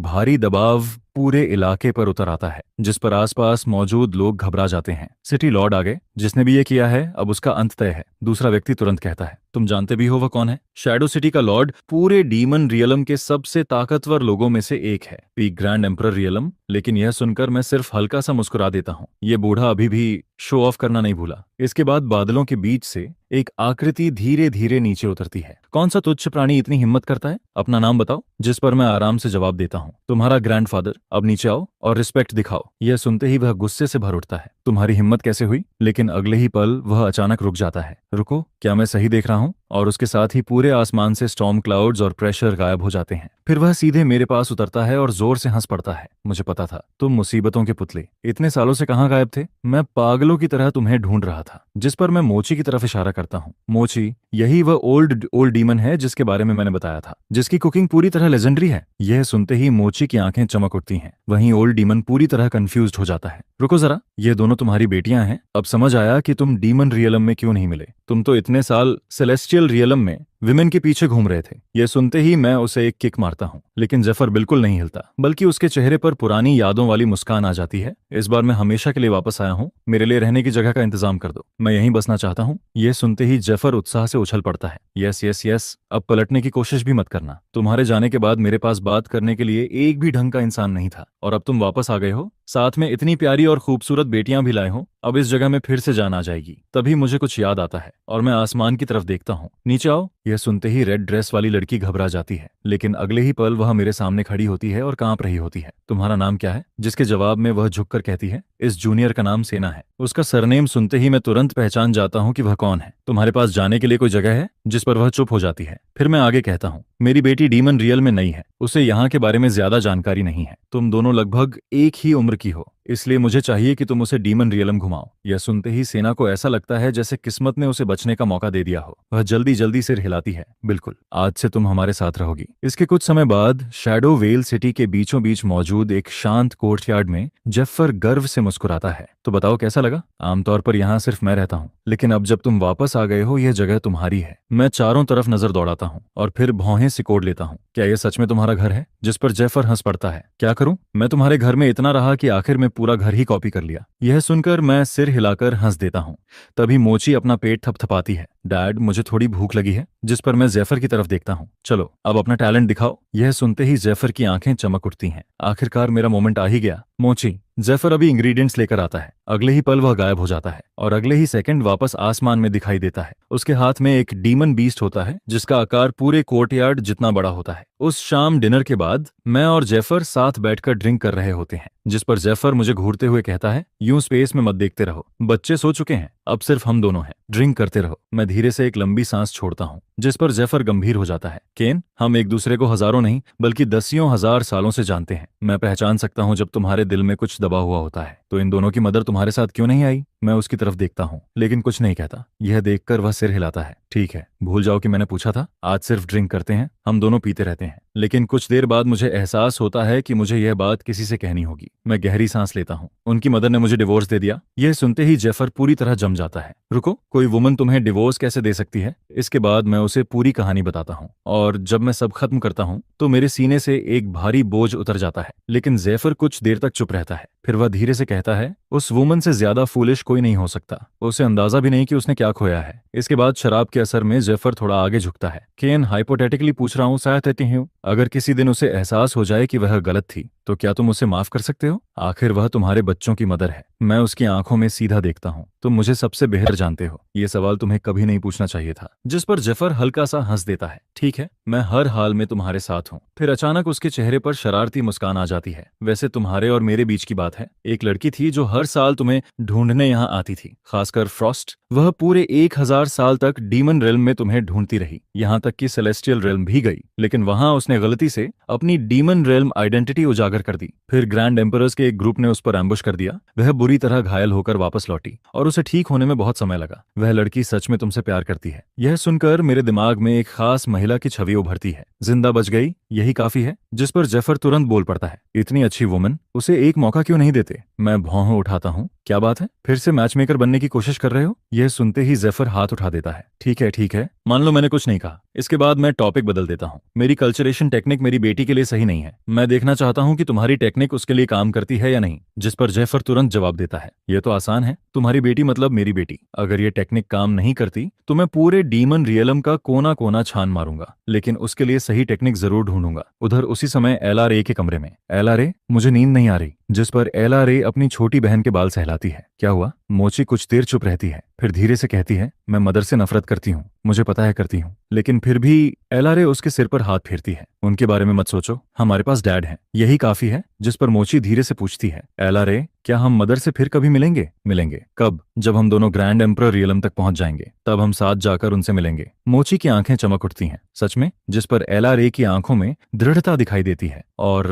भारी दबाव पूरे इलाके पर उतर आता है, जिस पर आसपास मौजूद लोग घबरा जाते हैं। सिटी लॉर्ड आ गए, जिसने भी ये किया है अब उसका अंत तय है। दूसरा व्यक्ति तुरंत कहता है, तुम जानते भी हो वह कौन है? शैडो सिटी का लॉर्ड पूरे डीमन रियलम के सबसे ताकतवर लोगों में से एक है, पीक ग्रैंड एम्परर रियलम। लेकिन यह सुनकर मैं सिर्फ हल्का सा मुस्कुरा देता हूँ। ये बूढ़ा अभी भी शो ऑफ करना नहीं भूला। इसके बाद बादलों के बीच से एक आकृति धीरे धीरे नीचे उतरती है। कौन सा तुच्छ प्राणी इतनी हिम्मत करता है? अपना नाम बताओ। जिस पर मैं आराम से जवाब देता हूँ, तुम्हारा ग्रैंडफादर। अब नीचे आओ और रिस्पेक्ट दिखाओ। यह सुनते ही वह गुस्से से भर उठता है। तुम्हारी हिम्मत कैसे हुई? लेकिन अगले ही पल वह अचानक रुक जाता है। रुको, क्या मैं सही देख रहा हूँ? और उसके साथ ही पूरे आसमान से स्टॉर्म क्लाउड्स और प्रेशर गायब हो जाते हैं। फिर वह सीधे मेरे पास उतरता है और जोर से हंस पड़ता है। मुझे पता था, तुम मुसीबतों के पुतले इतने सालों से कहाँ गायब थे? मैं पागलों की तरह तुम्हें ढूंढ रहा था। जिस पर मैं मोची की तरफ इशारा करता हूँ। मोची, यही वह ओल्ड डीमन है जिसके बारे में मैंने बताया था, जिसकी कुकिंग पूरी तरह लेजेंडरी है। यह सुनते ही मोची की आंखें चमक उठती हैं। वहीं ओल्ड डीमन पूरी तरह कंफ्यूज्ड हो जाता है। रुको जरा, ये दोनों तुम्हारी बेटियां हैं? अब समझ आया कि तुम डीमन रियलम में क्यों नहीं मिले। तुम तो इतने साल सेलेस्टियल रियलम में विमेन के पीछे घूम रहे थे। यह सुनते ही मैं उसे एक किक मारता हूँ, लेकिन जेफर बिल्कुल नहीं हिलता, बल्कि उसके चेहरे पर पुरानी यादों वाली मुस्कान आ जाती है। इस बार मैं हमेशा के लिए वापस आया हूँ, मेरे लिए रहने की जगह का इंतजाम कर दो, मैं यहीं बसना चाहता हूँ। यह सुनते ही जेफर उत्साह से उछल पड़ता है। यस यस यस, अब पलटने की कोशिश भी मत करना। तुम्हारे जाने के बाद मेरे पास बात करने के लिए एक भी ढंग का इंसान नहीं था, और अब तुम वापस आ गए हो, साथ में इतनी प्यारी और खूबसूरत बेटियां भी लाए हो। अब इस जगह में फिर से जान आ जाएगी। तभी मुझे कुछ याद आता है और मैं आसमान की तरफ देखता हूँ। नीचे आओ। यह सुनते ही रेड ड्रेस वाली लड़की घबरा जाती है, लेकिन अगले ही पल वह मेरे सामने खड़ी होती है और कांप रही होती है। तुम्हारा नाम क्या है? जिसके जवाब में वह झुककर कहती है, इस जूनियर का नाम सेना है। उसका सरनेम सुनते ही मैं तुरंत पहचान जाता हूँ कि वह कौन है। तुम्हारे पास जाने के लिए कोई जगह है? जिस पर वह चुप हो जाती है। फिर मैं आगे कहता हूँ, मेरी बेटी डीमन रियल में नहीं है, उसे यहाँ के बारे में ज्यादा जानकारी नहीं है। तुम दोनों लगभग एक ही उम्र की हो, इसलिए मुझे चाहिए कि तुम उसे डीमन रियलम घुमाओ। यह सुनते ही सेना को ऐसा लगता है जैसे किस्मत ने उसे बचने का मौका दे दिया हो। वह जल्दी जल्दी सिर हिलाती है। बिल्कुल, आज से तुम हमारे साथ रहोगी। इसके कुछ समय बाद शैडो वेल सिटी के बीचों बीच मौजूद एक शांत कोर्टयार्ड में जेफर गर्व से मुस्कुराता है। तो बताओ कैसा लगा? आमतौर पर यहाँ सिर्फ मैं रहता हूँ, लेकिन अब जब तुम वापस आ गए हो, यह जगह तुम्हारी है। मैं चारों तरफ नजर दौड़ाता हूँ और फिर भौहें सिकोड़ लेता हूँ। क्या यह सच में तुम्हारा घर है? जिस पर जेफर हंस पड़ता है। क्या करूं? मैं तुम्हारे घर में इतना रहा कि आखिर में पूरा घर ही कॉपी कर लिया। यह सुनकर मैं सिर हिलाकर हंस देता हूँ। तभी मोची अपना पेट थपथपाती है। डैड, मुझे थोड़ी भूख लगी है। जिस पर मैं जेफर की तरफ देखता हूँ। चलो अब अपना टैलेंट दिखाओ। यह सुनते ही जेफर की आंखें चमक उठती हैं। आखिरकार मेरा मोमेंट आ ही गया। मोची, जेफर अभी इंग्रेडिएंट्स लेकर आता है। अगले ही पल वह गायब हो जाता है और अगले ही सेकंड वापस आसमान में दिखाई देता है। उसके हाथ में एक डीमन बीस्ट होता है, जिसका आकार पूरे कोर्टयार्ड जितना बड़ा होता है। उस शाम डिनर के बाद मैं और जेफर साथ बैठकर ड्रिंक कर रहे होते हैं, जिस पर जेफर मुझे घूरते हुए कहता है, यूं स्पेस में मत देखते रहो, बच्चे सो चुके हैं, अब सिर्फ हम दोनों हैं, ड्रिंक करते रहो। मैं धीरे से एक लंबी सांस छोड़ता हूँ, जिस पर जेफर गंभीर हो जाता है। केन, हम एक दूसरे को हजारों नहीं बल्कि दसियों हजार सालों से जानते हैं। मैं पहचान सकता हूँ जब तुम्हारे दिल में कुछ दबा हुआ होता है। तो इन दोनों की मदर तुम्हारे साथ क्यों नहीं आई? मैं उसकी तरफ देखता हूँ, लेकिन कुछ नहीं कहता। यह देखकर वह सिर हिलाता है। ठीक है, भूल जाओ कि मैंने पूछा था। आज सिर्फ ड्रिंक करते हैं, हम दोनों पीते रहते हैं। लेकिन कुछ देर बाद मुझे एहसास होता है कि मुझे यह बात किसी से कहनी होगी। मैं गहरी सांस लेता हूँ। उनकी मदर ने मुझे डिवोर्स दे दिया। यह सुनते ही जेफर पूरी तरह जम जाता है। रुको, कोई वुमन तुम्हें डिवोर्स कैसे दे सकती है? इसके बाद मैं उसे पूरी कहानी बताता हूँ, और जब मैं सब खत्म करता हूँ तो मेरे सीने से एक भारी बोझ उतर जाता है। लेकिन जेफर कुछ देर तक चुप रहता है। फिर वह धीरे से कहता है, उस वुमन से ज्यादा फूलिश कोई नहीं हो सकता। उसे अंदाजा भी नहीं कि उसने क्या खोया है। इसके बाद शराब के असर में जेफर थोड़ा आगे झुकता है। केन, हाइपोथेटिकली पूछ रहा हूँ, शायद कहती हूँ, अगर किसी दिन उसे एहसास हो जाए कि वह गलत थी, तो क्या तुम उसे माफ कर सकते हो? आखिर वह तुम्हारे बच्चों की मदर है। मैं उसकी आंखों में सीधा देखता हूँ। तुम मुझे सबसे बेहतर जानते हो, ये सवाल तुम्हें कभी नहीं पूछना चाहिए था। जिस पर जेफर हल्का सा हंस देता है। ठीक है, मैं हर हाल में तुम्हारे साथ हूँ। फिर अचानक उसके चेहरे पर शरारती मुस्कान आ जाती है। वैसे तुम्हारे और मेरे बीच की बात है। एक लड़की थी जो हर साल तुम्हें ढूंढने यहाँ आती थी, खासकर फ्रॉस्ट। वह पूरे 1000 साल तक डीमन रेल्म में तुम्हें ढूंढती रही, यहाँ तक कि सेलेस्टियल रेल्म भी गई, लेकिन वहां उसने गलती से अपनी डीमन रेल्म आइडेंटिटी उजागर कर दी। फिर ग्रैंड एम्परर्स के एक ग्रुप ने उस पर एम्बुश कर दिया। वह बुरी तरह घायल होकर वापस लौटी और उसे ठीक होने में बहुत समय लगा। वह लड़की सच में तुमसे प्यार करती है। यह सुनकर मेरे दिमाग में एक खास महिला की छवि उभरती है। जिंदा बच गई, यही काफी है। जिस पर जेफर तुरंत बोल पड़ता है, इतनी अच्छी वुमन, उसे एक मौका क्यों नहीं देते? मैं भौहों उठाता हूँ। क्या बात है? फिर से मैचमेकर बनने की कोशिश कर रहे हो? यह सुनते ही जेफर हाथ उठा देता है। ठीक है, मान लो मैंने कुछ नहीं कहा। इसके बाद मैं टॉपिक बदल देता हूँ। मेरी कल्चरेशन टेक्निक मेरी बेटी के लिए सही नहीं है। मैं देखना चाहता हूँ कि तुम्हारी टेक्निक उसके लिए काम करती है या नहीं। जिस पर जेफर तुरंत जवाब देता है, यह तो आसान है, तुम्हारी बेटी मतलब मेरी बेटी। अगर ये टेक्निक काम नहीं करती तो मैं पूरे डीमन रियलम का कोना कोना छान मारूंगा, लेकिन उसके लिए सही टेक्निक जरूर ढूंढूंगा। उधर उसी समय एलआरए के कमरे में, एलआरए मुझे नींद नहीं आ रही। जिस पर एलआरए अपनी छोटी बहन के बाल सहलाती है। क्या हुआ? मोची कुछ देर चुप रहती है, फिर धीरे से कहती है, मैं मदर से नफरत करती हूँ, मुझे पता है करती हूँ, लेकिन फिर भी। एलआरए उसके सिर पर हाथ फेरती है। उनके बारे में मत सोचो, हमारे पास डैड है, यही काफी है। जिस पर मोची धीरे से पूछती है, एलआरए क्या हम मदर से फिर कभी मिलेंगे? मिलेंगे? कब? जब हम दोनों ग्रैंड एम्परर रियलम तक पहुंच जाएंगे, तब हम साथ जाकर उनसे मिलेंगे। मोची की आंखें चमक उठती हैं। सच में? जिस पर एलआरए की आंखों में दृढ़ता दिखाई देती है। और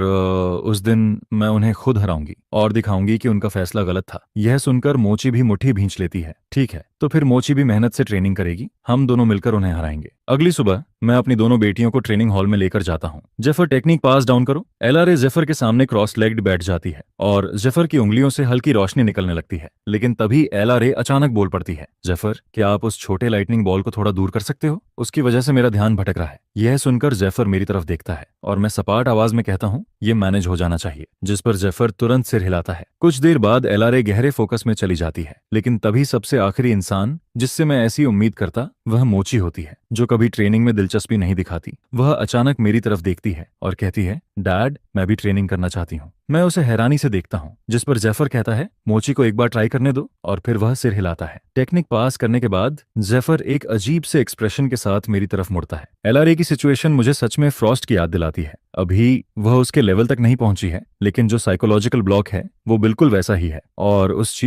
उस दिन मैं उन्हें खुद हराऊंगी और दिखाऊंगी कि उनका फैसला गलत था। यह सुनकर मोची भी मुट्ठी भींच लेती है। ठीक है, तो फिर मोची भी मेहनत से ट्रेनिंग करेगी, हम दोनों मिलकर उन्हें हराएंगे। अगली सुबह मैं अपनी दोनों बेटियों को ट्रेनिंग हॉल में लेकर जाता हूँ। जेफर टेक्निक पास डाउन करो। एलआरए जेफर के सामने क्रॉस लेग्ड बैठ जाती है और जेफर की उंगलियों से हल्की रोशनी निकलने लगती है। लेकिन तभी एलआरए अचानक बोल पड़ती है, जेफर क्या आप उस छोटे लाइटनिंग बॉल को थोड़ा दूर कर सकते हो? उसकी वजह से मेरा ध्यान भटक रहा है। यह सुनकर जेफर मेरी तरफ देखता है और मैं सपाट आवाज में कहता हूँ, ये मैनेज हो जाना चाहिए। जिस पर जेफर तुरंत सिर हिलाता है। कुछ देर बाद एलआरए गहरे फोकस में चली जाती है, लेकिन तभी सबसे आखिरी इंसान जिससे मैं ऐसी उम्मीद करता वह मोची होती है, जो कभी ट्रेनिंग में दिलचस्पी नहीं दिखाती। वह अचानक मेरी तरफ देखती है और कहती है, डैड मैं भी ट्रेनिंग करना चाहती हूँ। मैं उसे हैरानी से देखता हूँ, जिस पर जेफर कहता है, मोची को एक बार ट्राई करने दो, और फिर वह सिर हिलाता है। टेक्निक पास करने के बाद जेफर एक अजीब से एक्सप्रेशन के साथ मेरी तरफ मुड़ता है। एलआरए की सिचुएशन मुझे सच में फ्रॉस्ट की याद दिलाती है। अभी वह उसके लेवल तक नहीं पहुंची है, लेकिन जो साइकोलॉजिकल ब्लॉक है वो बिल्कुल वैसा ही है, और उस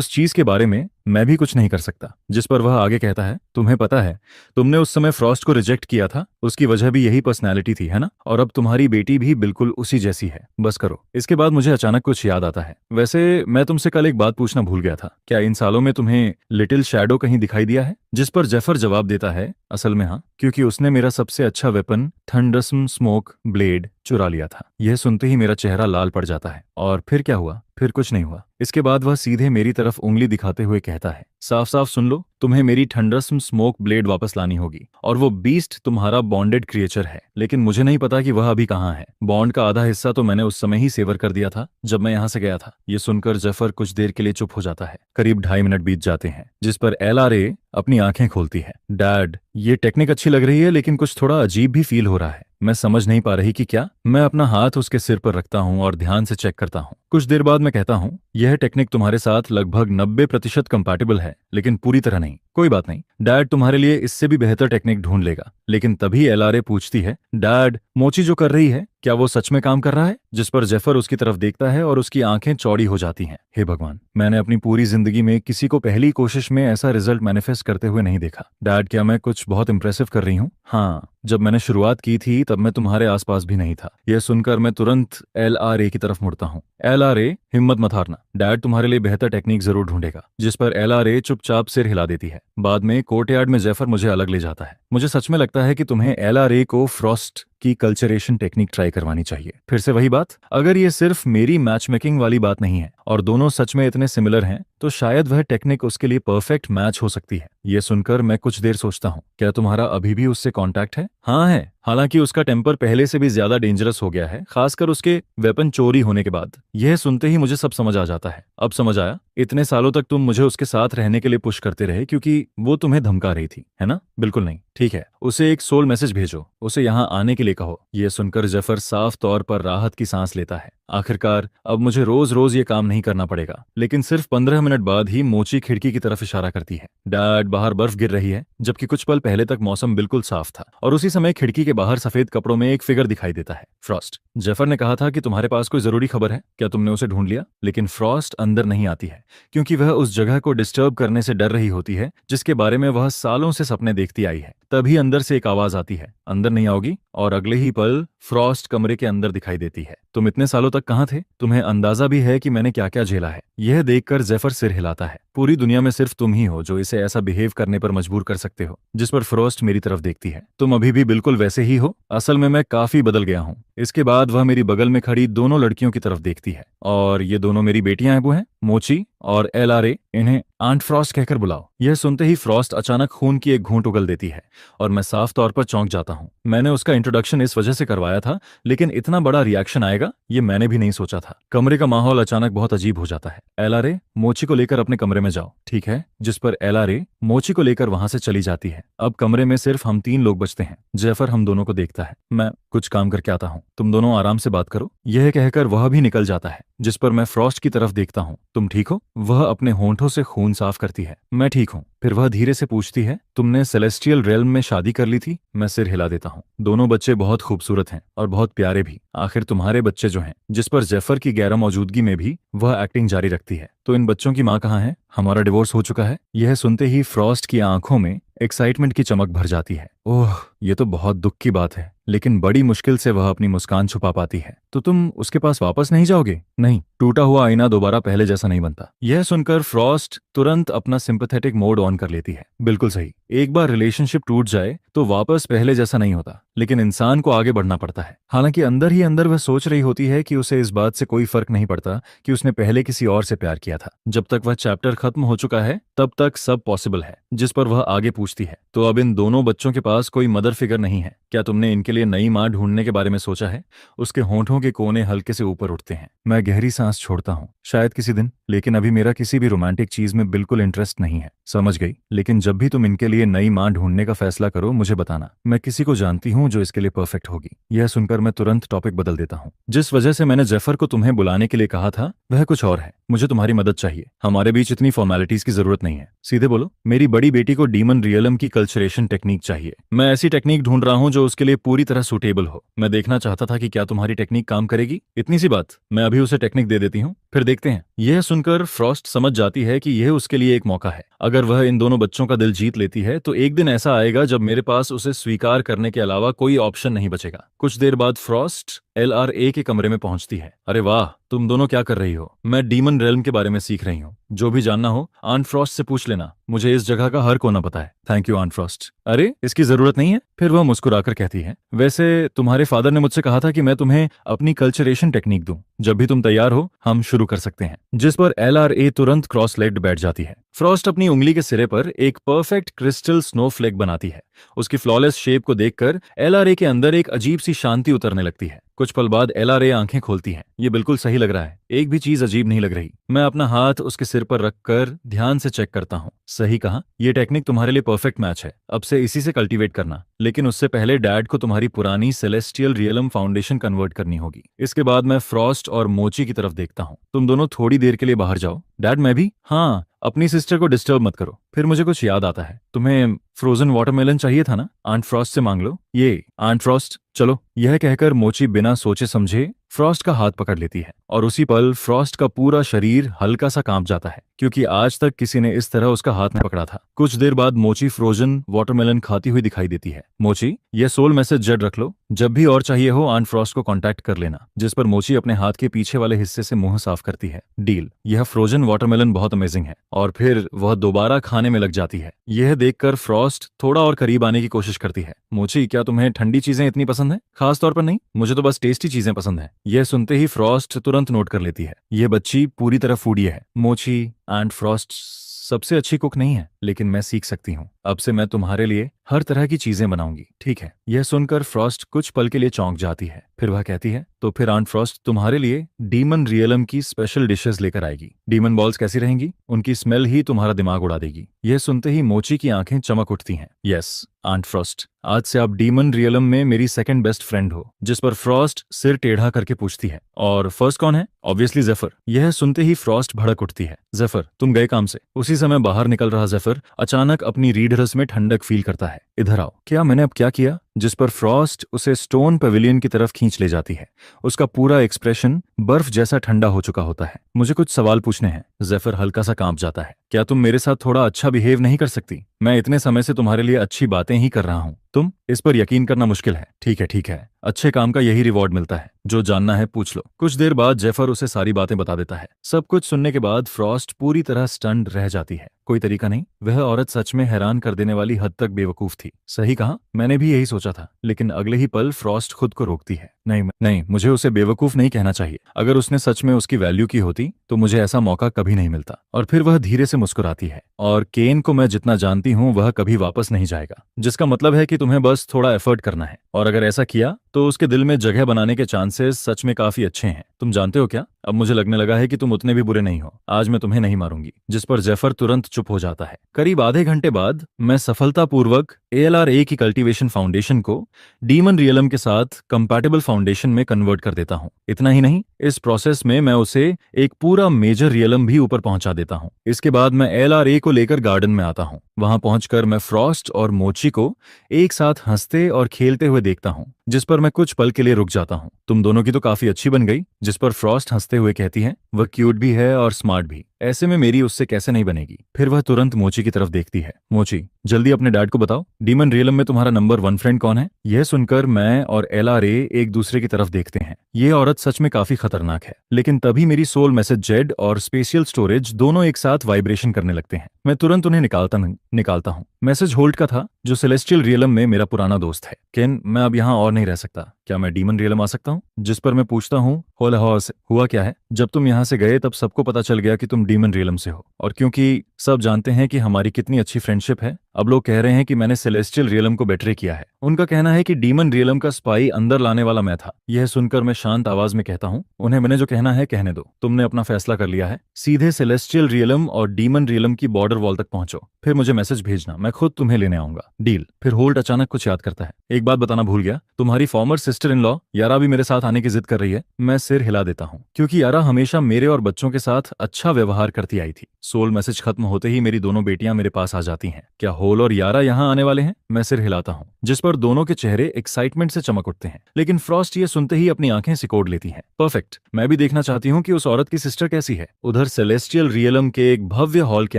चीज के बारे में मैं भी कुछ नहीं कर सकता। जिस पर वह आगे कहता है, तुम्हें पता है तुमने उस समय फ्रॉस्ट को रिजेक्ट किया था, उसकी वजह भी यही पर्सनैलिटी थी, है ना? और अब तुम्हारी बेटी भी बिल्कुल उसी जैसी है। बस करो। इसके बाद मुझे अचानक कुछ याद आता है। वैसे मैं तुमसे कल एक बात पूछना भूल गया था, क्या इन सालों में तुम्हें लिटिल शैडो कहीं दिखाई दिया है? जिस पर जेफर जवाब देता है, असल में हाँ, क्योंकि उसने मेरा सबसे अच्छा वेपन थंडरसम स्मोक ब्लेड चुरा लिया था। यह सुनते ही मेरा चेहरा लाल पड़ जाता है। और फिर क्या हुआ? फिर कुछ नहीं हुआ। इसके बाद वह सीधे मेरी तरफ उंगली दिखाते हुए कहता है, साफ साफ सुन लो, तुम्हें मेरी थंडरसम स्मोक ब्लेड वापस लानी होगी, और वो बीस्ट तुम्हारा बॉन्डेड क्रिएचर है, लेकिन मुझे नहीं पता कि वह अभी कहाँ है। बॉन्ड का आधा हिस्सा तो मैंने उस समय ही सेवर कर दिया था जब मैं यहाँ से गया था। ये सुनकर जेफर कुछ देर के लिए चुप हो जाता है। करीब 2.5 मिनट बीत जाते हैं, जिस पर एलआरए अपनी आंखें खोलती है। डैड ये टेक्निक अच्छी लग रही है, लेकिन कुछ थोड़ा अजीब भी फील हो रहा है। मैं समझ नहीं पा रही कि क्या। मैं अपना हाथ उसके सिर पर रखता हूँ और ध्यान से चेक करता हूँ। कुछ देर बाद मैं कहता हूँ, यह टेक्निक तुम्हारे साथ लगभग 90% कंपैटिबल है, लेकिन पूरी तरह नहीं। कोई बात नहीं, डैड तुम्हारे लिए इससे भी बेहतर टेक्निक ढूंढ लेगा। लेकिन तभी एलआरए पूछती है, डैड मोची जो कर रही है क्या वो सच में काम कर रहा है? जिस पर जेफर उसकी तरफ देखता है और उसकी आंखें चौड़ी हो जाती हैं। हे भगवान, मैंने अपनी पूरी जिंदगी में किसी को पहली कोशिश में ऐसा रिजल्ट मैनिफेस्ट करते हुए नहीं देखा। डैड क्या मैं कुछ बहुत इंप्रेसिव कर रही हूँ? हाँ, जब मैंने शुरुआत की थी तब मैं तुम्हारे आसपास भी नहीं था। यह सुनकर मैं तुरंत एलआरए की तरफ मुड़ता हूँ। एलआरए हिम्मत मत हारना, डैड तुम्हारे लिए बेहतर टेक्निक जरूर ढूंढेगा। जिस पर एलआरए चुपचाप सिर हिला देती है। बाद में कोर्टयार्ड में जेफर मुझे अलग ले जाता है। मुझे सच में लगता है कि तुम्हें एलआरए को फ्रॉस्ट की कल्चरेशन टेक्निक ट्राई करवानी चाहिए। फिर से वही बात, अगर ये सिर्फ मेरी मैच मेकिंग वाली बात नहीं है और दोनों सच में इतने सिमिलर हैं, तो शायद वह टेक्निक उसके लिए परफेक्ट मैच हो सकती है। ये सुनकर मैं कुछ देर सोचता हूँ, क्या तुम्हारा अभी भी उससे कांटेक्ट है? हाँ है, हालांकि उसका टेम्पर पहले से भी ज्यादा डेंजरस हो गया है, खासकर उसके वेपन चोरी होने के बाद। यह सुनते ही मुझे सब समझ आ जाता है। अब समझ आया, इतने सालों तक तुम मुझे उसके साथ रहने के लिए पुश करते रहे क्योंकि वो तुम्हें धमका रही थी, है ना? बिल्कुल नहीं। ठीक है, उसे एक सोल मैसेज भेजो, उसे यहाँ आने के लिए कहो। यह सुनकर जेफर साफ तौर पर राहत की सांस लेता है। आखिरकार अब मुझे रोज रोज ये काम नहीं करना पड़ेगा। लेकिन सिर्फ 15 मिनट बाद ही मोची खिड़की की तरफ इशारा करती है। डैड बाहर बर्फ गिर रही है, जबकि कुछ पल पहले तक मौसम बिल्कुल साफ था। और उसी समय खिड़की के बाहर सफेद कपड़ों में एक फिगर दिखाई देता है, फ्रॉस्ट। जेफर ने कहा था कि तुम्हारे पास कोई जरूरी खबर है, क्या तुमने उसे ढूंढ लिया? लेकिन फ्रॉस्ट अंदर नहीं आती है, क्योंकि वह उस जगह को डिस्टर्ब करने से डर रही होती है जिसके बारे में वह सालों से सपने देखती आई है। तभी अंदर से एक आवाज आती है, अंदर नहीं आओगी? और अगले ही पल फ्रॉस्ट कमरे के अंदर दिखाई देती है। तुम इतने सालों तक कहाँ थे? तुम्हें अंदाजा भी है कि मैंने क्या क्या झेला है? यह देखकर जेफर सिर हिलाता है। पूरी दुनिया में सिर्फ तुम ही हो जो इसे ऐसा बिहेव करने पर मजबूर कर सकते हो। जिस पर फ्रॉस्ट मेरी तरफ देखती है। तुम अभी भी बिल्कुल वैसे ही हो। असल में मैं काफी बदल गया हूँ। इसके बाद वह मेरी बगल में खड़ी दोनों लड़कियों की तरफ देखती है। और ये दोनों मेरी बेटियां हैं, वो हैं मोची और LRA। इन्हें आंट फ्रॉस्ट कहकर बुलाओ। यह सुनते ही फ्रॉस्ट अचानक खून की एक घूंट उगल देती है और मैं साफ तौर पर चौंक जाता हूँ। मैंने उसका इंट्रोडक्शन इस वजह से करवाया था, लेकिन इतना बड़ा रिएक्शन आएगा ये मैंने भी नहीं सोचा था। कमरे का माहौल अचानक बहुत अजीब हो जाता है। LRA, मोची को लेकर अपने कमरे में जाओ, ठीक है? जिस पर LRA मोची को लेकर वहां से चली जाती है। अब कमरे में सिर्फ हम 3 लोग बचते हैं। जेफर हम दोनों को देखता है। मैं कुछ काम करके आता हूँ, तुम दोनों आराम से बात करो, यह कहकर वह भी निकल जाता है। जिस पर मैं फ्रॉस्ट की तरफ देखता हूँ। तुम ठीक हो? वह अपने होंठों से खून साफ करती है। मैं ठीक हूँ। फिर वह धीरे से पूछती है, तुमने सेलेस्टियल रेल्म में शादी कर ली थी? मैं सिर हिला देता हूँ। दोनों बच्चे बहुत खूबसूरत हैं और बहुत प्यारे भी। आखिर तुम्हारे बच्चे जो हैं। जिस पर जेफर की गैर मौजूदगी में भी वह एक्टिंग जारी रखती है। तो इन बच्चों की माँ कहाँ है? हमारा डिवोर्स हो चुका है। यह सुनते ही फ्रॉस्ट की आंखों में एक्साइटमेंट की चमक भर जाती है। ओह, ये तो बहुत दुख की बात है, लेकिन बड़ी मुश्किल से वह अपनी मुस्कान छुपा पाती है। तो तुम उसके पास वापस नहीं जाओगे? नहीं, टूटा हुआ आईना दोबारा पहले जैसा नहीं बनता। यह सुनकर फ्रॉस्ट तुरंत अपना सिंपैथेटिक मोड ऑन कर लेती है। बिल्कुल सही, एक बार रिलेशनशिप टूट जाए तो वापस पहले जैसा नहीं होता, लेकिन इंसान को आगे बढ़ना पड़ता है। हालांकि अंदर ही अंदर वह सोच रही होती है कि उसे इस बात से कोई फर्क नहीं पड़ता कि उसने पहले किसी और से प्यार किया था। जब तक वह चैप्टर खत्म हो चुका है तब तक सब पॉसिबल है। जिस पर वह आगे पूछती है, तो अब इन दोनों बच्चों के पास कोई मदर फिगर नहीं है क्या? तुमने इनके लिए नई माँ ढूंढने के बारे में सोचा है? उसके होंठों के कोने हल्के से ऊपर उठते हैं। मैं गहरी सांस छोड़ता हूँ। शायद किसी दिन, लेकिन अभी मेरा किसी भी रोमांटिक चीज में बिल्कुल इंटरेस्ट नहीं है। समझ गई, लेकिन जब भी तुम इनके लिए नई माँ ढूंढने का फैसला करो मुझे बताना। मैं किसी को जानती हूँ जो इसके लिए परफेक्ट होगी। यह सुनकर मैं तुरंत टॉपिक बदल देता हूँ। जिस वजह से मैंने जेफर को तुम्हें बुलाने के लिए कहा था वह कुछ और है। मुझे तुम्हारी मदद चाहिए। हमारे बीच इतनी फॉर्मेलिटीज की जरूरत नहीं है। सीधे बोलो। मेरी बड़ी बेटी को डीमन रियलम की कल्चरेशन टेक्निक चाहिए। मैं ऐसी टेक्निक ढूंढ रहा हूँ जो उसके लिए पूरी तरह सूटेबल हो। मैं देखना चाहता था कि क्या तुम्हारी टेक्निक काम करेगी। इतनी सी बात, मैं अभी उसे टेक्निक दे देती हूँ, फिर देखते हैं। यह सुनकर फ्रॉस्ट समझ जाती है कि यह उसके लिए एक मौका है। अगर वह इन दोनों बच्चों का दिल जीत लेती है तो एक दिन ऐसा आएगा जब मेरे पास उसे स्वीकार करने के अलावा कोई ऑप्शन नहीं बचेगा। कुछ देर बाद फ्रॉस्ट LRA के कमरे में पहुंचती है। अरे वाह, तुम दोनों क्या कर रही हो? मैं डीमन रेल्म के बारे में सीख रही हूँ। जो भी जानना हो आंट फ्रॉस्ट से पूछ लेना। मुझे इस जगह का हर कोना पता है। Thank you aunt Frost. अरे, इसकी जरूरत नहीं है। फिर वह मुस्कुराकर कहती है, वैसे तुम्हारे फादर ने मुझसे कहा था कि मैं तुम्हें अपनी कल्चरेशन टेक्निक दूं। जब भी तुम तैयार हो हम शुरू कर सकते हैं। जिस पर LRA तुरंत क्रॉस लेग्ड बैठ जाती है। फ्रॉस्ट अपनी उंगली के सिरे पर एक परफेक्ट क्रिस्टल स्नोफ्लेक बनाती है। उसकी फ्लॉलेस शेप को देखकर LRA के अंदर एक अजीब सी शांति उतरने लगती है। कुछ पल बाद LRA आंखें खोलती है। ये बिल्कुल सही लग रहा है, एक भी चीज अजीब नहीं लग रही। मैं अपना हाथ उसके सिर पर रखकर ध्यान से चेक करता हूँ। सही कहा, ये टेक्निक तुम्हारे लिए परफेक्ट मैच है। अब से इसी से कल्टीवेट करना, लेकिन उससे पहले डैड को तुम्हारी पुरानी सेलेस्टियल रियलम फाउंडेशन कन्वर्ट करनी होगी। इसके बाद मैं फ्रॉस्ट और मोची की तरफ देखता हूँ। तुम दोनों थोड़ी देर के लिए बाहर जाओ। डैड, मैं भी? हाँ, अपनी सिस्टर को डिस्टर्ब मत करो। फिर मुझे कुछ याद आता है। तुम्हें फ्रोजन वाटरमेलन चाहिए था ना? आंट फ्रॉस्ट से मांग लो। ये आंट फ्रॉस्ट, चलो। यह कहकर मोची बिना सोचे समझे फ्रॉस्ट का हाथ पकड़ लेती है और उसी पल फ्रॉस्ट का पूरा शरीर हल्का सा कांप जाता है, क्योंकि आज तक किसी ने इस तरह उसका हाथ नहीं पकड़ा था। कुछ देर बाद मोची फ्रोजन वाटरमेलन खाती हुई दिखाई देती है। मोची, यह सोल मैसेज जेड रख लो। जब भी और चाहिए हो आंट फ्रॉस्ट को कांटेक्ट कर लेना। जिस पर मोची अपने हाथ के पीछे वाले हिस्से से मुंह साफ करती है। डील। यह फ्रोजन वाटरमेलन बहुत अमेजिंग है। और फिर वह दोबारा खाने में लग जाती है। यह देखकर फ्रॉस्ट थोड़ा और करीब आने की कोशिश करती है। मोची, क्या तुम्हें ठंडी चीजें इतनी पसंद है? खास तौर पर नहीं, मुझे तो बस टेस्टी चीजें पसंद है। यह सुनते ही फ्रॉस्ट तुरंत नोट कर लेती है, यह बच्ची पूरी तरह फूडी है। मोची, एंड फ्रॉस्ट सबसे अच्छी कुक नहीं है, लेकिन मैं सीख सकती हूँ। अब से मैं तुम्हारे लिए हर तरह की चीजें बनाऊंगी, ठीक है? यह सुनकर फ्रॉस्ट कुछ पल के लिए चौंक जाती है। फिर वह कहती है, तो फिर आंट फ्रॉस्ट तुम्हारे लिए डीमन रियलम की स्पेशल डिशेस लेकर आएगी। डीमन बॉल्स कैसी रहेंगी? उनकी स्मेल ही तुम्हारा दिमाग उड़ा देगी। यह सुनते ही मोची की आंखें चमक उठती हैं। यस आंट फ्रॉस्ट, आज से आप डीमन रियलम में मेरी सेकंड बेस्ट फ्रेंड हो। जिस पर फ्रॉस्ट सिर टेढ़ा करके पूछती है, और फर्स्ट कौन है? ऑब्वियसली जेफर। यह सुनते ही फ्रॉस्ट भड़क उठती है। जेफर, तुम गए काम से। उसी समय बाहर निकल रहा जेफर अचानक अपनी रीढ़ रस में ठंडक फील करता है। इधर आओ। क्या मैंने अब क्या किया? जिस पर फ्रॉस्ट उसे स्टोन पवेलियन की तरफ खींच ले जाती है। उसका पूरा एक्सप्रेशन बर्फ जैसा ठंडा हो चुका होता है। मुझे कुछ सवाल पूछने हैं। जेफर हल्का सा कांप जाता है। क्या तुम मेरे साथ थोड़ा अच्छा बिहेव नहीं कर सकती? मैं इतने समय से तुम्हारे लिए अच्छी बातें ही कर रहा हूँ। तुम इस पर यकीन करना मुश्किल है। ठीक है ठीक है, अच्छे काम का यही रिवॉर्ड मिलता है। जो जानना है पूछ लो। कुछ देर बाद जेफर उसे सारी बातें बता देता है। सब कुछ सुनने के बाद फ्रॉस्ट पूरी तरह स्टन्ड रह जाती है। कोई तरीका नहीं, वह औरत सच में हैरान कर देने वाली हद तक बेवकूफ थी। सही कहा, मैंने भी यही सोचा। सोचा था, लेकिन अगले ही पल फ्रॉस्ट खुद को रोकती है। नहीं नहीं, मुझे उसे बेवकूफ नहीं कहना चाहिए। अगर उसने सच में उसकी वैल्यू की होती तो मुझे ऐसा मौका कभी नहीं मिलता। और फिर वह धीरे से मुस्कुराती है। और केन को मैं जितना जानती हूँ वह कभी वापस नहीं जाएगा, जिसका मतलब है कि तुम्हें बस थोड़ा एफर्ट करना है, और अगर ऐसा किया तो उसके दिल में जगह बनाने के चांसेस सच में काफी अच्छे हैं। तुम जानते हो क्या, अब मुझे लगने लगा है कि तुम उतने भी बुरे नहीं हो। आज मैं तुम्हें नहीं मारूंगी। जिस पर जेफर तुरंत चुप हो जाता है। करीब आधे घंटे बाद मैं सफलतापूर्वक ALRA की कल्टीवेशन फाउंडेशन को डीमन रियलम के साथ कंपैटिबल फाउंडेशन में कन्वर्ट कर देता हूँ। इतना ही नहीं, इस प्रोसेस में मैं उसे एक पूरा मेजर रियलम भी ऊपर पहुंचा देता हूँ। इसके बाद मैं ALRA को लेकर गार्डन में आता हूँ। वहां पहुंचकर मैं फ्रॉस्ट और मोची को एक साथ हंसते और खेलते हुए देखता हूँ, जिस पर मैं कुछ पल के लिए रुक जाता हूँ। तुम दोनों की तो काफी अच्छी बन गई। जिस पर फ्रॉस्ट हंसते हुए कहती है, वह क्यूट भी है और स्मार्ट भी, ऐसे में मेरी उससे कैसे नहीं बनेगी। फिर वह तुरंत मोची की तरफ देखती है। मोची, जल्दी अपने डैड को बताओ, डीमन रियलम में तुम्हारा नंबर 1 फ्रेंड कौन है। यह सुनकर मैं और LRA एक दूसरे की तरफ देखते हैं। ये औरत सच में काफी खतरनाक है। लेकिन तभी मेरी सोल मैसेज जेड और स्पेशियल स्टोरेज दोनों एक साथ वाइब्रेशन करने लगते हैं। मैं तुरंत उन्हें निकालता हूँ। मैसेज होल्ड का था, जो सेलेस्टियल रियलम में मेरा पुराना दोस्त है। केन, मैं अब यहाँ और नहीं रह सकता, क्या मैं डीमन रियलम आ सकता हूँ। जिस पर मैं पूछता हूँ, होला हॉर्स, हुआ क्या है। जब तुम यहाँ से गए तब सबको पता चल गया कि तुम डीमन रियलम से हो, और क्योंकि सब जानते हैं कि हमारी कितनी अच्छी फ्रेंडशिप है, अब लोग कह रहे हैं कि मैंने सेलेस्टियल रियलम को बेट्रे किया है। उनका कहना है कि डीमन रियलम का स्पाई अंदर लाने वाला मैं था। यह सुनकर मैं शांत आवाज में कहता हूँ, उन्हें मैंने जो कहना है कहने दो। तुमने अपना फैसला कर लिया है, सीधे सेलेस्टियल रियलम और डीमन रियलम की बॉर्डर वॉल तक पहुंचो, फिर मुझे मैसेज भेजना, मैं खुद तुम्हें लेने आऊंगा। डील। फिर होल्ट अचानक कुछ याद करता है। एक बात बताना भूल गया, तुम्हारी फॉर्मर सिस्टर इन लॉ यारा भी मेरे साथ आने की जिद कर रही है। मैं सिर हिला देता हूँ, क्योंकि यारा हमेशा मेरे और बच्चों के साथ अच्छा व्यवहार करती आई थी। सोल मैसेज खत्म होते ही मेरी दोनों बेटियां मेरे पास आ जाती हैं। क्या होल और यारा यहाँ आने वाले हैं। मैं सिर हिलाता हूँ, जिस पर दोनों के चेहरे एक्साइटमेंट से चमक उठते हैं। लेकिन फ्रॉस्ट ये सुनते ही अपनी आंखें सिकोड़ लेती हैं। परफेक्ट, मैं भी देखना चाहती हूँ कि उस औरत की सिस्टर कैसी है। उधर सेलेस्टियल रियलम के एक भव्य हॉल के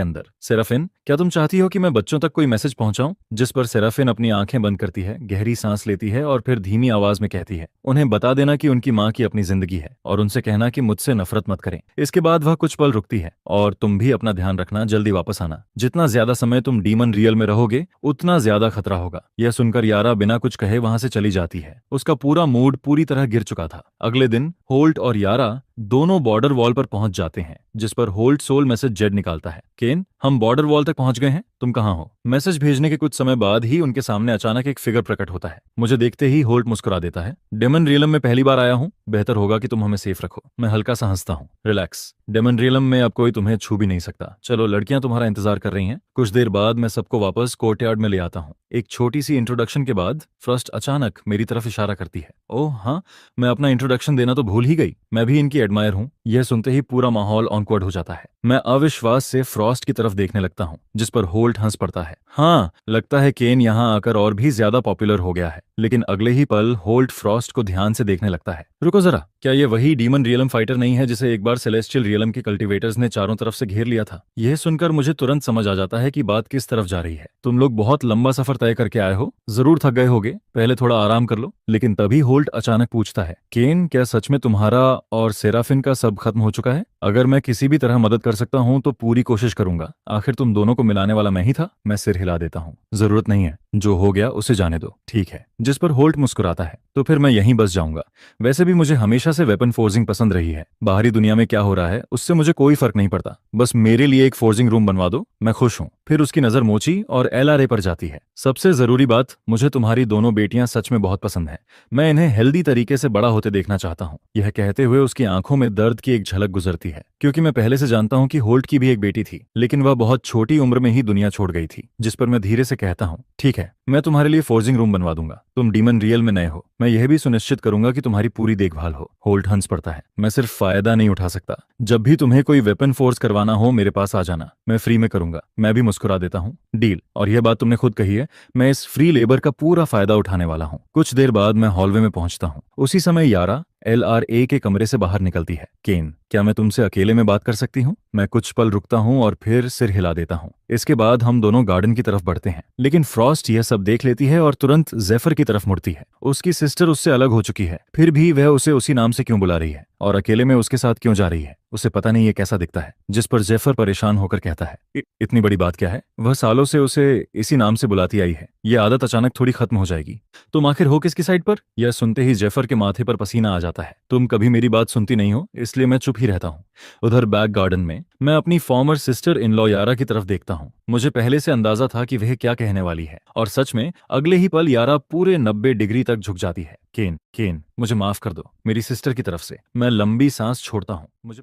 अंदर, सेराफिन, क्या तुम चाहती हो कि मैं बच्चों तक कोई मैसेज पहुंचाऊं। जिस पर सेराफिन अपनी आंखें बंद करती है, गहरी सांस लेती है और फिर धीमी आवाज में कहती है, उन्हें बता देना कि उनकी माँ की अपनी जिंदगी है, और उनसे कहना कि मुझसे नफरत मत करें। इसके बाद वह कुछ पल रुकती है, और तुम भी अपना ध्यान रखना, जल्दी वापस आना। जितना ज्यादा समय तुम डीमन रियल में रहोगे उतना ज्यादा खतरा होगा। यह सुनकर यारा बिना कुछ कहे वहां से चली जाती है। उसका पूरा मूड पूरी तरह गिर चुका था। अगले दिन होल्ट और यारा दोनों बॉर्डर वॉल पर पहुंच जाते हैं, जिस पर होल्ट सोल मैसेज जेड निकालता है। केन, हम बॉर्डर वॉल तक पहुंच गए हैं, तुम कहां हो। मैसेज भेजने के कुछ समय बाद ही उनके सामने अचानक एक फिगर प्रकट होता है। मुझे देखते ही होल्ट मुस्कुरा देता है। डेमन रियलम में पहली बार आया हूं, बेहतर होगा कि तुम हमें सेफ रखो। मैं हल्का सा हंसता हूं। रिलैक्स, डेमन रियलम में अब कोई तुम्हें छू भी नहीं सकता। चलो, लड़कियां तुम्हारा इंतजार कर रही हैं। कुछ देर बाद मैं सबको वापस कोर्टयार्ड में ले आता हूँ। एक छोटी सी इंट्रोडक्शन के बाद फ्रॉस्ट अचानक मेरी तरफ इशारा करती है। ओह हाँ, मैं अपना इंट्रोडक्शन देना तो भूल ही गई, मैं भी इनकी एडमायर हूँ। यह सुनते ही पूरा माहौल ऑकवर्ड हो जाता है। मैं अविश्वास से फ्रॉस्ट की तरफ देखने लगता हूँ, जिस पर होल्ट हंस पड़ता है। हाँ, लगता है केन यहाँ आकर और भी ज्यादा पॉपुलर हो गया है। लेकिन अगले ही पल होल्ट फ्रॉस्ट को ध्यान से देखने लगता है। रुको जरा, क्या ये वही डीमन रियलम फाइटर नहीं है जिसे एक बार सेलेस्टियल रियलम के कल्टीवेटर्स ने चारों तरफ से घेर लिया था। यह सुनकर मुझे तुरंत समझ आ जाता है कि बात किस तरफ जा रही है। तुम लोग बहुत लंबा सफर तय करके आए हो, जरूर थक गए होगे, पहले थोड़ा आराम कर लो। लेकिन तभी होल्ट अचानक पूछता है, केन, क्या सच में तुम्हारा और सेराफिन का सब खत्म हो चुका है। अगर मैं किसी भी तरह मदद कर सकता हूँ तो पूरी कोशिश करूंगा, आखिर तुम दोनों को मिलाने वाला मैं ही था। मैं सिर हिला देता हूँ। जरूरत नहीं है, जो हो गया उसे जाने दो, ठीक है। जिस पर होल्ट मुस्कुराता है, तो फिर मैं यहीं बस जाऊंगा। वैसे भी मुझे हमेशा से वेपन फोर्जिंग पसंद रही है। बाहरी दुनिया में क्या हो रहा है उससे मुझे कोई फर्क नहीं पड़ता, बस मेरे लिए एक फोर्जिंग रूम बनवा दो, मैं खुश हूँ। फिर उसकी नजर मोची और LRA पर जाती है। सबसे जरूरी बात, मुझे तुम्हारी दोनों बेटियां सच में बहुत पसंद हैं। मैं इन्हें हेल्दी तरीके से बड़ा होते देखना चाहता हूँ। यह कहते हुए उसकी आंखों में दर्द की एक झलक गुजरती है, क्योंकि मैं पहले से जानता हूँ कि होल्ट की भी एक बेटी थी, लेकिन वह बहुत छोटी उम्र में ही दुनिया छोड़ गई थी। जिस पर मैं धीरे से कहता हूँ, ठीक है, मैं तुम्हारे लिए फोर्जिंग रूम बनवा दूंगा। तुम डीमन रियल में नए हो, मैं यह भी सुनिश्चित करूंगा कि तुम्हारी पूरी देखभाल हो। होल्ट हंस पड़ता है। मैं सिर्फ फायदा नहीं उठा सकता, जब भी तुम्हें कोई वेपन फोर्स करवाना हो मेरे पास आ जाना, मैं फ्री में करूंगा। मैं भी मुस्कुरा देता हूँ। डील। और यह बात तुमने खुद कही है, मैं इस फ्री लेबर का पूरा फायदा उठाने वाला हूँ। कुछ देर बाद मैं हॉलवे में पहुंचता हूँ। उसी समय यारा LRA के कमरे से बाहर निकलती है। केन, क्या मैं तुमसे अकेले में बात कर सकती हूँ? मैं कुछ पल रुकता हूँ और फिर सिर हिला देता हूँ। इसके बाद हम दोनों गार्डन की तरफ बढ़ते हैं, लेकिन फ्रॉस्ट यह सब देख लेती है और तुरंत जेफर की तरफ मुड़ती है। उसकी सिस्टर उससे अलग हो चुकी है, फिर भी वह उसे उसी नाम से क्यों बुला रही है और अकेले में उसके साथ क्यों जा रही है? उसे पता नहीं ये कैसा दिखता है। जिस पर जेफर परेशान होकर कहता है, इतनी बड़ी बात क्या है? वह सालों से उसे इसी नाम से बुलाती आई है। ये आदत अचानक थोड़ी खत्म हो जाएगी। तुम आखिर हो किसकी साइड पर? यह सुनते ही जेफर के माथे पर पसीना आ जाता है। तुम कभी मेरी बात सुनती नहीं हो, इसलिए मैं चुप ही रहता हूँ। उधर बैक गार्डन में मैं अपनी फॉर्मर सिस्टर इन लॉ यारा की तरफ देखता हूँ। मुझे पहले से अंदाजा था कि वह क्या कहने वाली है, और सच में अगले ही पल यारा पूरे 90 डिग्री तक झुक जाती है। केन, केन, मुझे माफ कर दो, मेरी सिस्टर की तरफ से। मैं लंबी सांस छोड़ता हूँ। मुझे